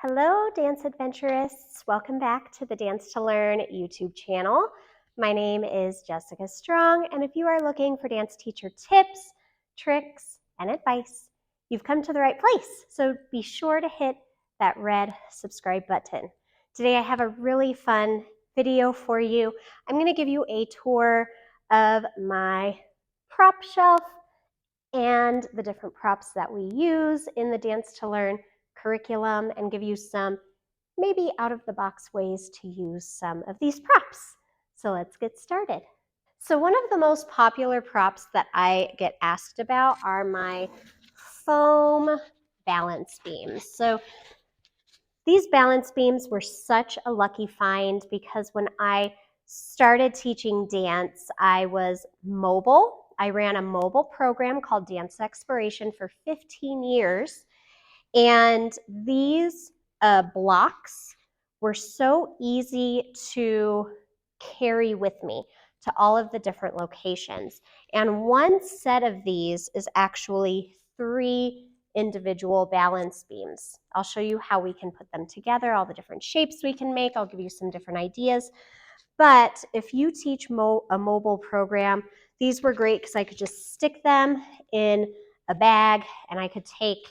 Hello, dance adventurists. Welcome back to the Dance to Learn YouTube channel. My name is Jessica Strong, and if you are looking for dance teacher tips, tricks, and advice, you've come to the right place. So be sure to hit that red subscribe button. Today I have a really fun video for you. I'm going to give you a tour of my prop shelf and the different props that we use in the Dance to Learn curriculum and give you some maybe out-of-the-box ways to use some of these props. So let's get started. So one of the most popular props that I get asked about are my foam balance beams. So these balance beams were such a lucky find because when I started teaching dance, I was mobile. I ran a mobile program called Dance Exploration for 15 years. And these blocks were so easy to carry with me to all of the different locations. And one set of these is actually 3 individual balance beams. I'll show you how we can put them together, all the different shapes we can make. I'll give you some different ideas. But if you teach a mobile program, these were great because I could just stick them in a bag and I could take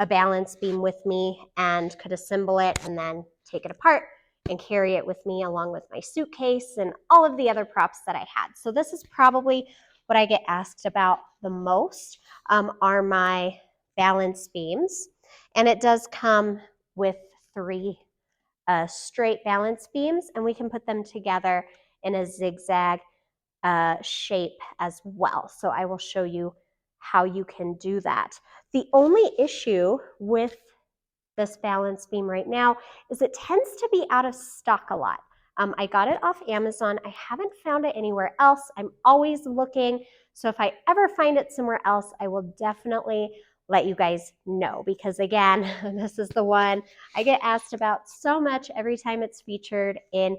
a balance beam with me and could assemble it and then take it apart and carry it with me along with my suitcase and all of the other props that I had. So this is probably what I get asked about the most are my balance beams. And it does come with 3 straight balance beams, and we can put them together in a zigzag shape as well. So I will show you how you can do that. The only issue with this balance beam right now is it tends to be out of stock a lot. I got it off Amazon. I haven't found it anywhere else. I'm always looking. So if I ever find it somewhere else, I will definitely let you guys know, because again, this is the one I get asked about so much every time it's featured in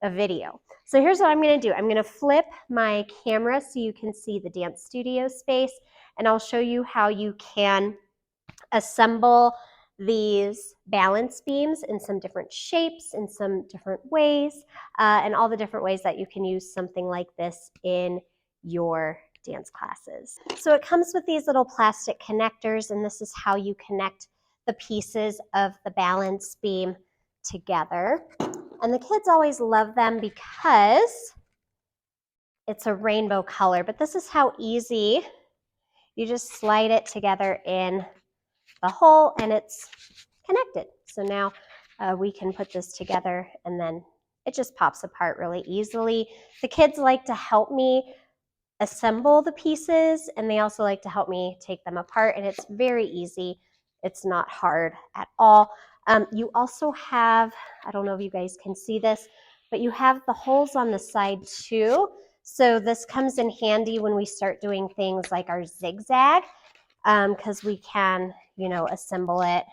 a video. So here's what I'm going to do. I'm going to flip my camera so you can see the dance studio space, and I'll show you how you can assemble these balance beams in some different shapes, in some different ways, and all the different ways that you can use something like this in your dance classes. So it comes with these little plastic connectors, and this is how you connect the pieces of the balance beam together. And the kids always love them because it's a rainbow color, but this is how easy you just slide it together in the hole and it's connected. So now we can put this together and then it just pops apart really easily. The kids like to help me assemble the pieces, and they also like to help me take them apart, and it's very easy. It's not hard at all. You also have, I don't know if you guys can see this, but you have the holes on the side too. So this comes in handy when we start doing things like our zigzag, because we can, assemble it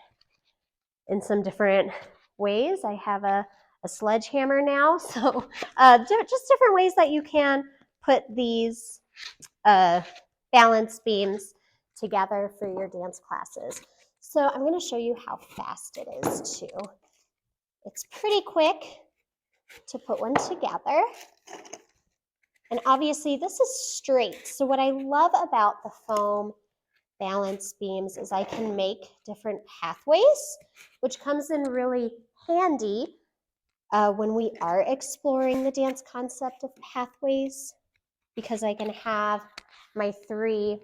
in some different ways. I have a sledgehammer now, so just different ways that you can put these balance beams together for your dance classes. So I'm going to show you how fast it is too. It's pretty quick to put one together. And obviously this is straight. So what I love about the foam balance beams is I can make different pathways, which comes in really handy when we are exploring the dance concept of pathways, because I can have my 3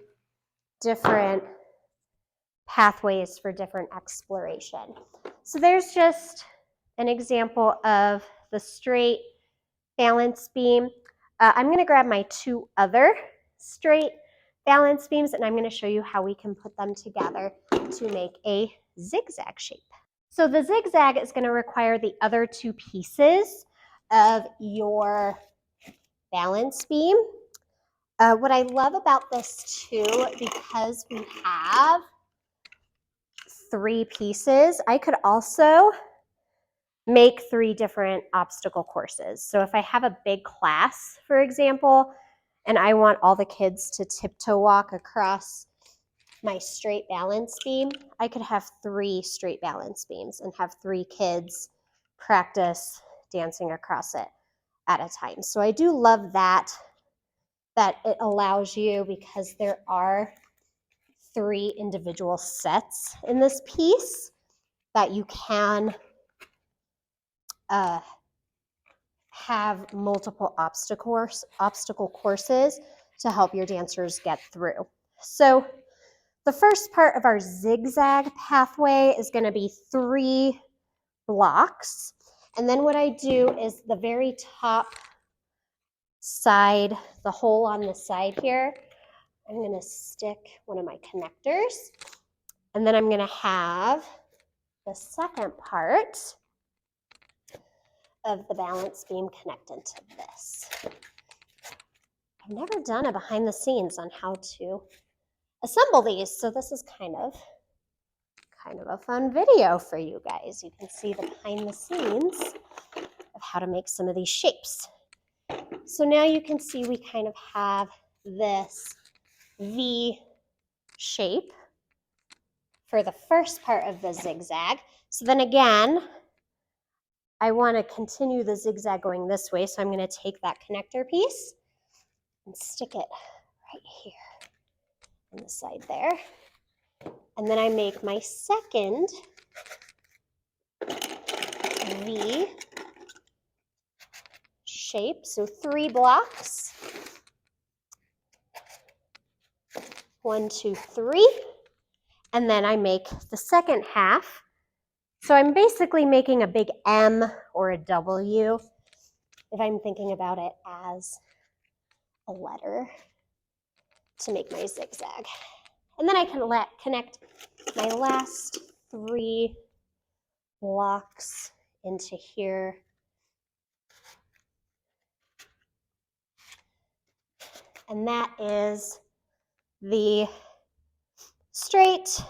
different pathways for different exploration. So there's just an example of the straight balance beam. I'm going to grab my 2 other straight balance beams, and I'm going to show you how we can put them together to make a zigzag shape. So the zigzag is going to require the other 2 pieces of your balance beam. What I love about this too, because we have 3 pieces, I could also make 3 different obstacle courses. So if I have a big class, for example, and I want all the kids to tiptoe walk across my straight balance beam, I could have 3 straight balance beams and have 3 kids practice dancing across it at a time. So I do love that it allows you, because there are 3 individual sets in this piece, that you can have multiple obstacle courses to help your dancers get through. So the first part of our zigzag pathway is going to be 3 blocks. And then what I do is the very top side, the hole on the side here, I'm going to stick one of my connectors. And then I'm going to have the second part of the balance beam connected to this. I've never done a behind the scenes on how to assemble these, so this is kind of a fun video for you guys. You can see the behind the scenes of how to make some of these shapes. So now you can see we kind of have this V shape for the first part of the zigzag. So then again, I want to continue the zigzag going this way, so I'm going to take that connector piece and stick it right here on the side there. And then I make my second V shape, so 3 blocks. 1, 2, 3. And then I make the second half. So I'm basically making a big M or a W, if I'm thinking about it as a letter, to make my zigzag. And then I can connect my last 3 blocks into here. And that is the straight,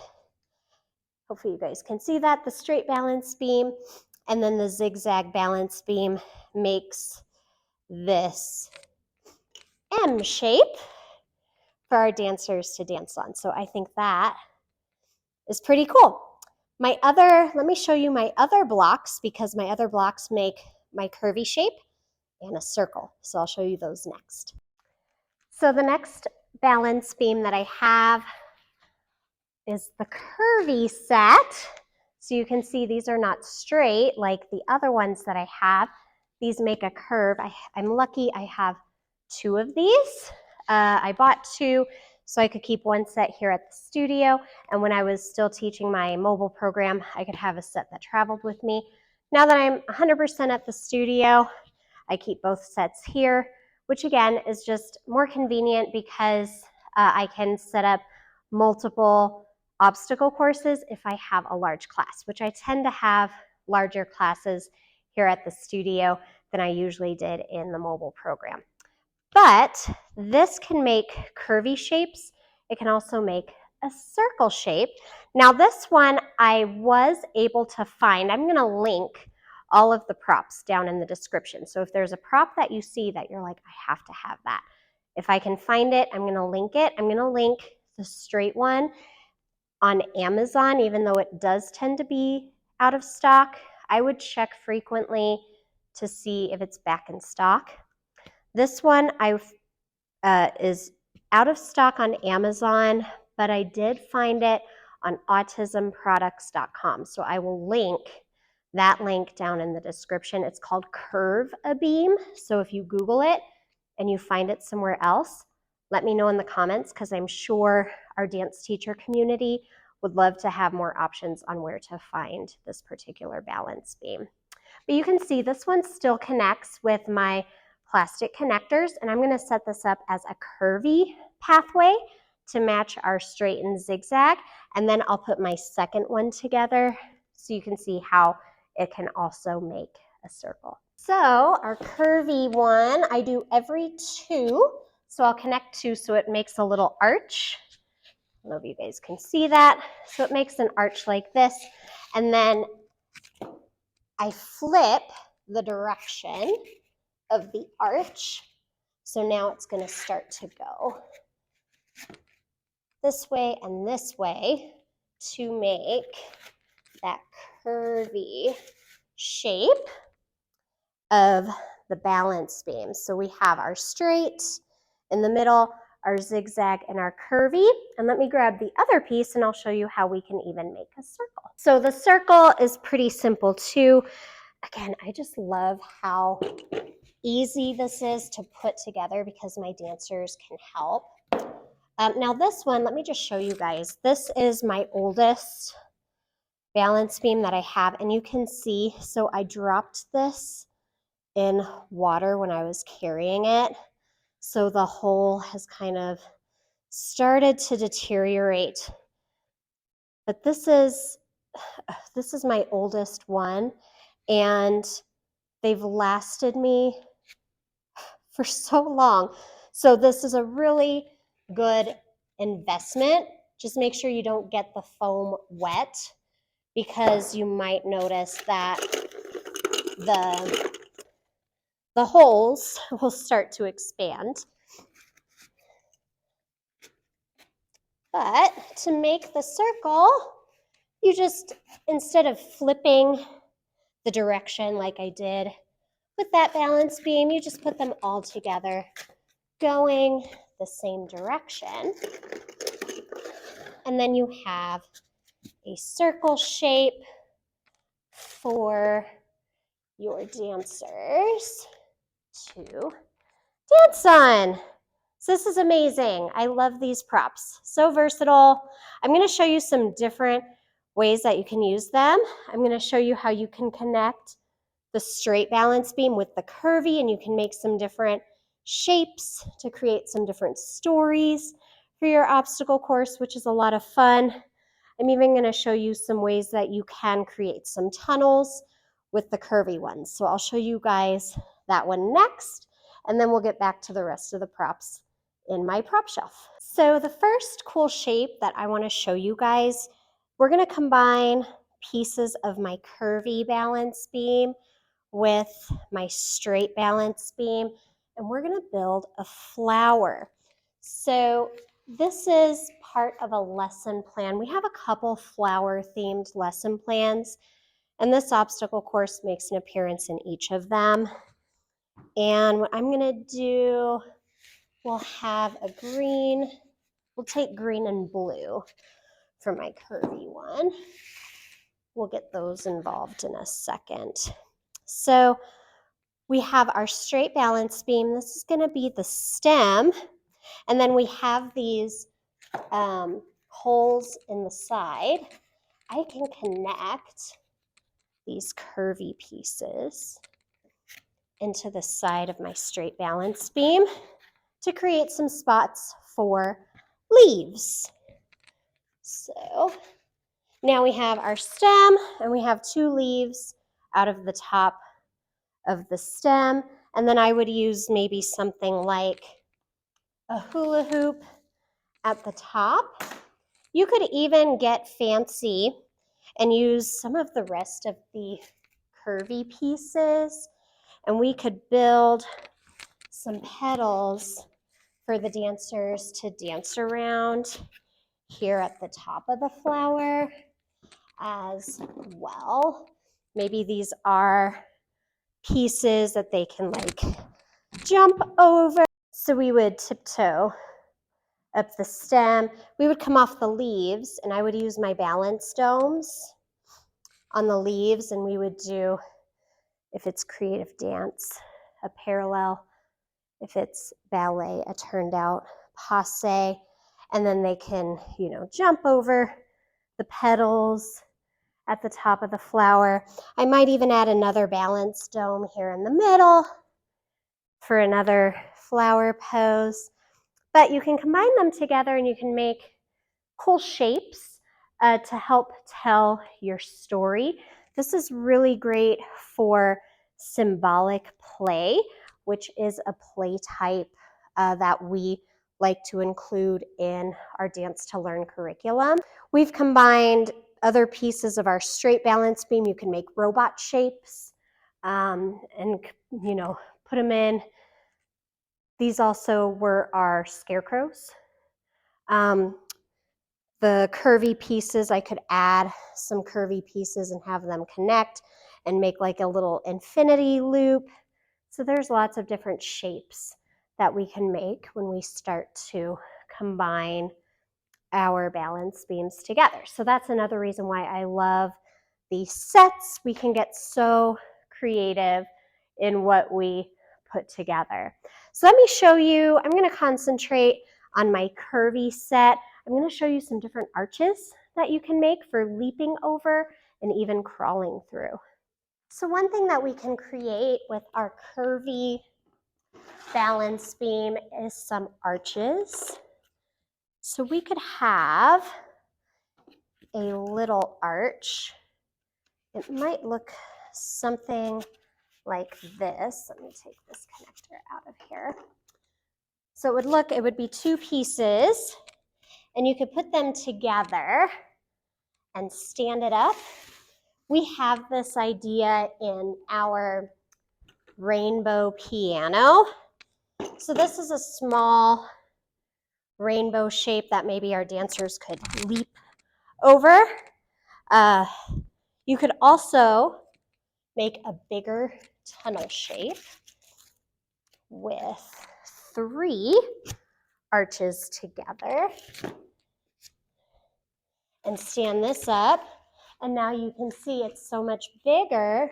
hopefully you guys can see that, the straight balance beam, and then the zigzag balance beam makes this M shape for our dancers to dance on. So I think that is pretty cool. Let me show you my other blocks, because my other blocks make my curvy shape and a circle. So I'll show you those next. So the next balance beam that I have is the curvy set. So you can see these are not straight like the other ones that I have. These make a curve. I'm lucky I have 2 of these. I bought 2 so I could keep 1 set here at the studio, and when I was still teaching my mobile program, I could have a set that traveled with me. Now that I'm 100% at the studio, I keep both sets here, which again is just more convenient because I can set up multiple obstacle courses if I have a large class, which I tend to have larger classes here at the studio than I usually did in the mobile program. But this can make curvy shapes. It can also make a circle shape. Now this one I was able to find. I'm going to link all of the props down in the description. So if there's a prop that you see that you're like, I have to have that, if I can find it, I'm going to link it. I'm going to link the straight one on Amazon, even though it does tend to be out of stock. I would check frequently to see if it's back in stock. This one is out of stock on Amazon, but I did find it on autismproducts.com. So I will link that link down in the description. It's called Curvy. So if you Google it and you find it somewhere else, let me know in the comments, because I'm sure our dance teacher community would love to have more options on where to find this particular balance beam. But you can see this one still connects with my plastic connectors, and I'm going to set this up as a curvy pathway to match our straight and zigzag, and then I'll put my second one together so you can see how it can also make a circle. So our curvy one, I do every 2, so I'll connect 2 so it makes a little arch. I don't know if you guys can see that. So it makes an arch like this, and then I flip the direction of the arch. So now it's going to start to go this way and this way to make that curvy shape of the balance beam. So we have our straight in the middle, our zigzag, and our curvy. And let me grab the other piece and I'll show you how we can even make a circle. So the circle is pretty simple too. Again, I just love how easy this is to put together because my dancers can help. Now this one, let me just show you guys. This is my oldest balance beam that I have, and you can see, so I dropped this in water when I was carrying it. So the hole has kind of started to deteriorate. But this is my oldest one, and they've lasted me for so long. So this is a really good investment. Just make sure you don't get the foam wet because you might notice that the holes will start to expand. But to make the circle, you just, instead of flipping the direction like I did with that balance beam, you just put them all together going the same direction. And then you have a circle shape for your dancers to dance on. So this is amazing. I love these props. So versatile. I'm going to show you some different ways that you can use them. I'm going to show you how you can connect the straight balance beam with the curvy, and you can make some different shapes to create some different stories for your obstacle course, which is a lot of fun. I'm even going to show you some ways that you can create some tunnels with the curvy ones. So I'll show you guys that one next, and then we'll get back to the rest of the props in my prop shelf. So the first cool shape that I want to show you guys, we're going to combine pieces of my curvy balance beam with my straight balance beam, and we're going to build a flower. So this is part of a lesson plan. We have a couple flower themed lesson plans, and this obstacle course makes an appearance in each of them. And what I'm going to do, we'll have a green, we'll take green and blue for my curvy one. We'll get those involved in a second. So we have our straight balance beam. This is going to be the stem. And then we have these holes in the side. I can connect these curvy pieces into the side of my straight balance beam to create some spots for leaves. So now we have our stem, and we have two leaves out of the top of the stem. And then I would use maybe something like a hula hoop at the top. You could even get fancy and use some of the rest of the curvy pieces, and we could build some petals for the dancers to dance around here at the top of the flower as well. Maybe these are pieces that they can like jump over. So we would tiptoe up the stem. We would come off the leaves, and I would use my balance domes on the leaves, and we would do, if it's creative dance, a parallel. If it's ballet, a turned out passe. And then they can, jump over the petals at the top of the flower. I might even add another balance dome here in the middle for another flower pose. But you can combine them together and you can make cool shapes to help tell your story. This is really great for symbolic play, which is a play type that we like to include in our Dance to Learn curriculum. We've combined other pieces of our straight balance beam. You can make robot shapes and put them in. These also were our scarecrows. the curvy pieces, I could add some curvy pieces and have them connect and make like a little infinity loop. So there's lots of different shapes that we can make when we start to combine our balance beams together. So that's another reason why I love these sets. We can get so creative in what we put together. So let me show you, I'm going to concentrate on my curvy set. I'm going to show you some different arches that you can make for leaping over and even crawling through. So one thing that we can create with our curvy balance beam is some arches. So we could have a little arch. It might look something like this. Let me take this connector out of here. So it would be two pieces, and you could put them together and stand it up. We have this idea in our rainbow piano. So this is a small rainbow shape that maybe our dancers could leap over. You could also make a bigger tunnel shape with 3 arches together and stand this up. And now you can see it's so much bigger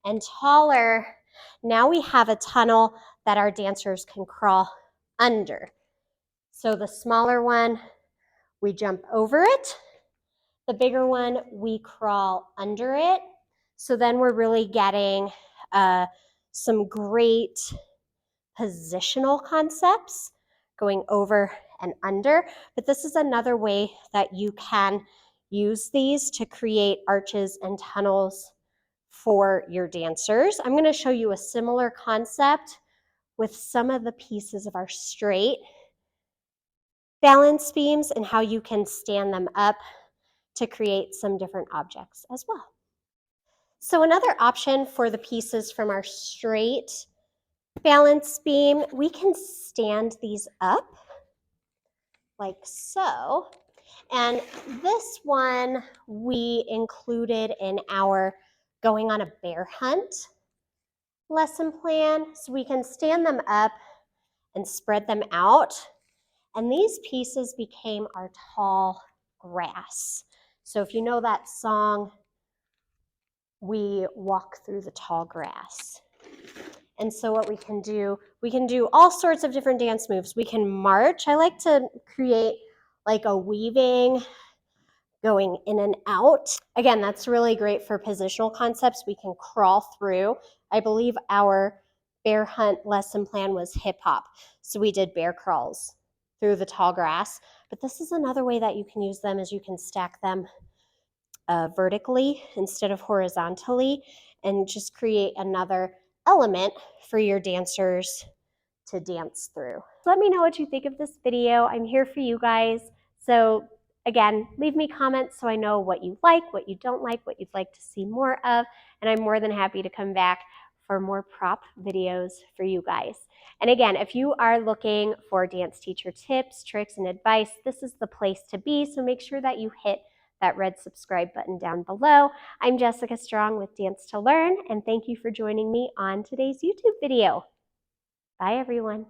and taller. Now we have a tunnel that our dancers can crawl under. So the smaller one, we jump over it. The bigger one, we crawl under it. So then we're really getting some great positional concepts going over and under. But this is another way that you can use these to create arches and tunnels for your dancers. I'm going to show you a similar concept with some of the pieces of our straight balance beams and how you can stand them up to create some different objects as well. So another option for the pieces from our straight balance beam, we can stand these up like so. And this one we included in our going on a bear hunt lesson plan. So we can stand them up and spread them out. And these pieces became our tall grass. So if you know that song, we walk through the tall grass. And so what we can do all sorts of different dance moves. We can march. I like to create like a weaving going in and out. Again, that's really great for positional concepts. We can crawl through. I believe our bear hunt lesson plan was hip hop. So we did bear crawls through the tall grass. But this is another way that you can use them, is you can stack them vertically instead of horizontally and just create another element for your dancers to dance through. Let me know what you think of this video. I'm here for you guys. So again, leave me comments so I know what you like, what you don't like, what you'd like to see more of, and I'm more than happy to come back for more prop videos for you guys. And again, if you are looking for dance teacher tips, tricks, and advice, this is the place to be. So make sure that you hit that red subscribe button down below. I'm Jessica Strong with Dance to Learn, and thank you for joining me on today's YouTube video. Bye, everyone.